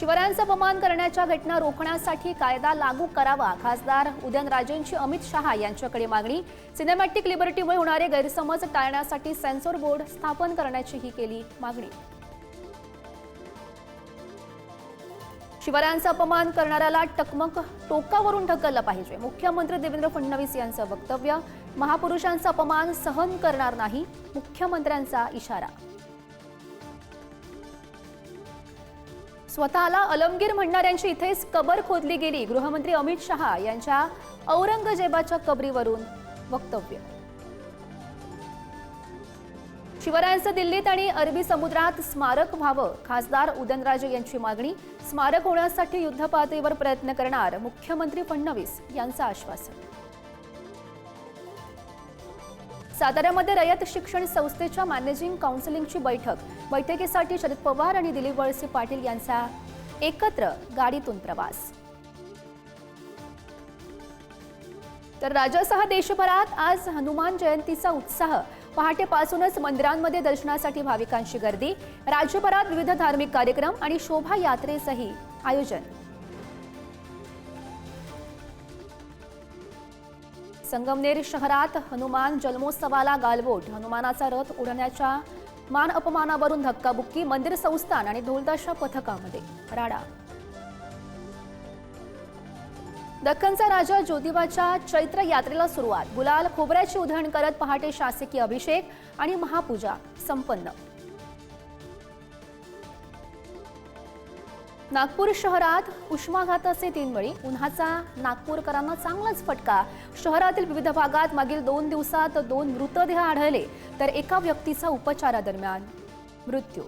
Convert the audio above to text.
शिवरायांचा अपमान करण्याच्या घटना रोखण्यासाठी कायदा लागू करावा. खासदार उदयनराजेंची अमित शहा यांच्याकडे मागणी. सिनेमॅटिक लिबर्टीमुळे होणारे गैरसमज टाळण्यासाठी सेन्सॉर बोर्ड स्थापन करण्याचीही केली मागणी. शिवरायांचा अपमान करणाऱ्याला टकमक टोकावरून ढकललं पाहिजे. मुख्यमंत्री देवेंद्र फडणवीस यांचं वक्तव्य. महापुरुषांचा अपमान सहन करणार नाही, मुख्यमंत्र्यांचा इशारा. स्वतःला अलमगीर म्हणणाऱ्यांची इथेच कबर खोदली गेली. गृहमंत्री अमित शहा यांच्या औरंगजेबाच्या कबरीवरून वक्तव्य. शिवरायांचं दिल्लीत आणि अरबी समुद्रात स्मारक व्हावं. खासदार उदयनराजे यांची मागणी. स्मारक होण्यासाठी युद्धपातळीवर प्रयत्न करणार, मुख्यमंत्री फडणवीस यांचं आश्वासन. साताऱ्यामध्ये रयत शिक्षण संस्थेच्या मॅनेजिंग काउन्सिलिंगची बैठकीसाठी शरद पवार आणि दिलीप वळसे पाटील यांचा एकत्र गाडीतून प्रवास. तर राज्यासह देशभरात आज हनुमान जयंतीचा उत्साह. पहाटेपासूनच मंदिरांमध्ये दर्शनासाठी भाविकांची गर्दी. राज्यभरात विविध धार्मिक कार्यक्रम आणि शोभायात्रेचंही आयोजन. संगमनेर शहरात हनुमान जन्मोत्सवाला गालबोट. हनुमानाचा रथ ओढण्याच्या मान अपमानावरून धक्काबुक्की. मंदिर संस्थान आणि ढोलताशा पथकामध्ये राडा. दख्खनचा राजा ज्योतिबाच्या चैत्र यात्रेला सुरुवात. गुलाल खोबऱ्याची उधळण करत पहाटे शासकीय अभिषेक आणि महापूजा संपन्न. नागपूर शहरात उष्माघाताचे 3 बळी. उन्हाचा नागपूरकरांना चांगलाच फटका. शहरातील विविध भागात मागील 2 दिवसात 2 मृतदेह आढळले, तर एका व्यक्तीचा उपचारादरम्यान मृत्यू.